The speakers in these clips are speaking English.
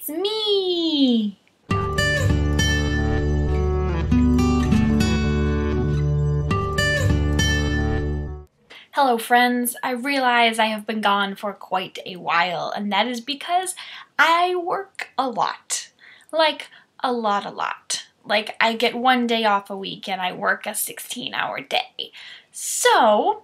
It's me! Hello friends, I realize I have been gone for quite a while, and that is because I work a lot. Like, a lot. Like, I get one day off a week and I work a 16-hour day. So,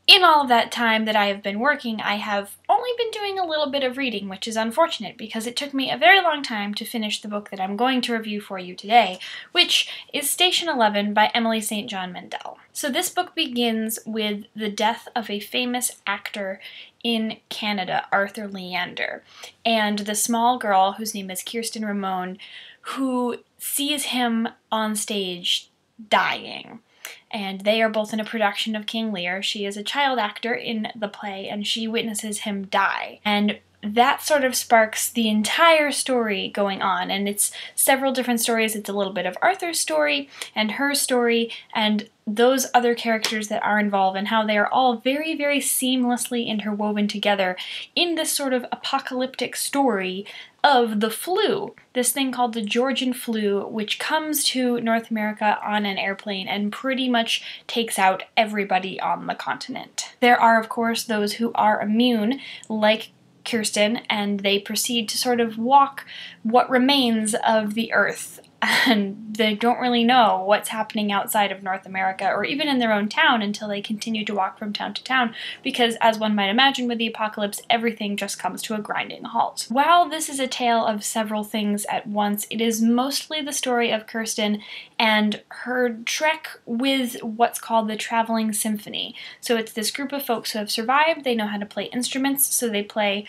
in all of that time that I have been working, I have only been doing a little bit of reading, which is unfortunate because it took me a very long time to finish the book that I'm going to review for you today, which is Station 11 by Emily St. John Mandel. So this book begins with the death of a famous actor in Canada, Arthur Leander, and the small girl, whose name is Kirsten Ramon, who sees him on stage dying. And they are both in a production of King Lear. She is a child actor in the play, and she witnesses him die. And that sort of sparks the entire story going on, and it's several different stories. It's a little bit of Arthur's story, and her story, and those other characters that are involved, and how they are all very, very seamlessly interwoven together in this sort of apocalyptic story of the flu, this thing called the Georgian flu, which comes to North America on an airplane and pretty much takes out everybody on the continent. There are, of course, those who are immune, like Kirsten, and they proceed to sort of walk what remains of the earth, and they don't really know what's happening outside of North America or even in their own town until they continue to walk from town to town, because as one might imagine with the apocalypse, everything just comes to a grinding halt. While this is a tale of several things at once, it is mostly the story of Kirsten and her trek with what's called the Traveling Symphony. So it's this group of folks who have survived. They know how to play instruments, so they play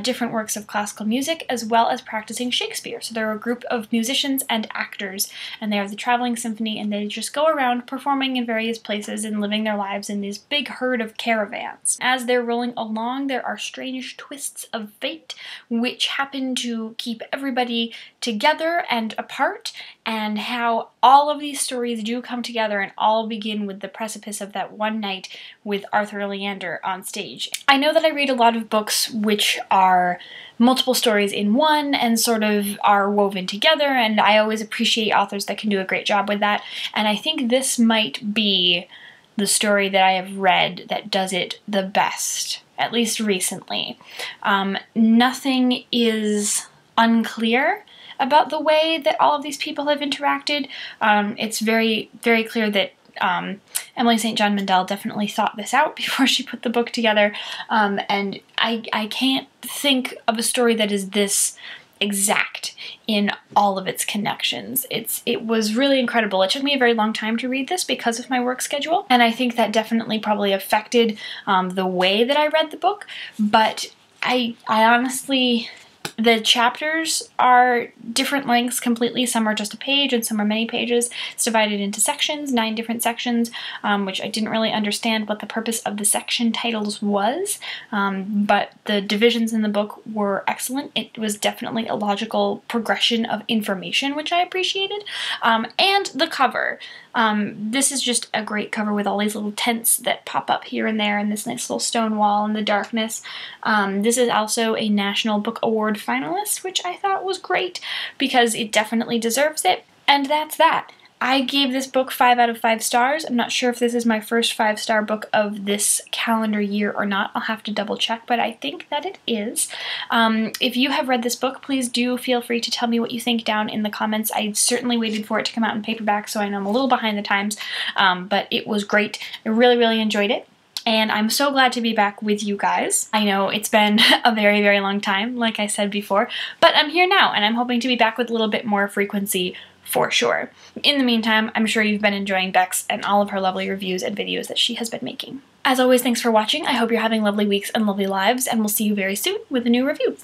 different works of classical music as well as practicing Shakespeare. So they're a group of musicians and actors, and they are the Traveling Symphony, and they just go around performing in various places and living their lives in this big herd of caravans. As they're rolling along, there are strange twists of fate which happen to keep everybody together and apart, and how all of these stories do come together and all begin with the precipice of that one night with Arthur Leander on stage. I know that I read a lot of books which are multiple stories in one and sort of are woven together, and I always appreciate authors that can do a great job with that, and I think this might be the story that I have read that does it the best, at least recently. Nothing is unclear about the way that all of these people have interacted. It's very, very clear that Emily St. John Mandel definitely thought this out before she put the book together, and I can't think of a story that is this exact in all of its connections. It was really incredible. It took me a very long time to read this because of my work schedule, and I think that definitely probably affected the way that I read the book, but I honestly... The chapters are different lengths completely. Some are just a page and some are many pages. It's divided into sections, 9 different sections, which I didn't really understand what the purpose of the section titles was, but the divisions in the book were excellent. It was definitely a logical progression of information, which I appreciated, and the cover. This is just a great cover with all these little tents that pop up here and there and this nice little stone wall in the darkness. This is also a National Book Award finalist, which I thought was great because it definitely deserves it. And that's that. I gave this book 5 out of 5 stars. I'm not sure if this is my first 5-star book of this calendar year or not. I'll have to double check, but I think that it is. If you have read this book, please do feel free to tell me what you think down in the comments. I certainly waited for it to come out in paperback, so I know I'm a little behind the times, but it was great. I really, really enjoyed it. And I'm so glad to be back with you guys. I know it's been a very, very long time, like I said before, but I'm here now, and I'm hoping to be back with a little bit more frequency for sure. In the meantime, I'm sure you've been enjoying Bex and all of her lovely reviews and videos that she has been making. As always, thanks for watching. I hope you're having lovely weeks and lovely lives, and we'll see you very soon with a new review.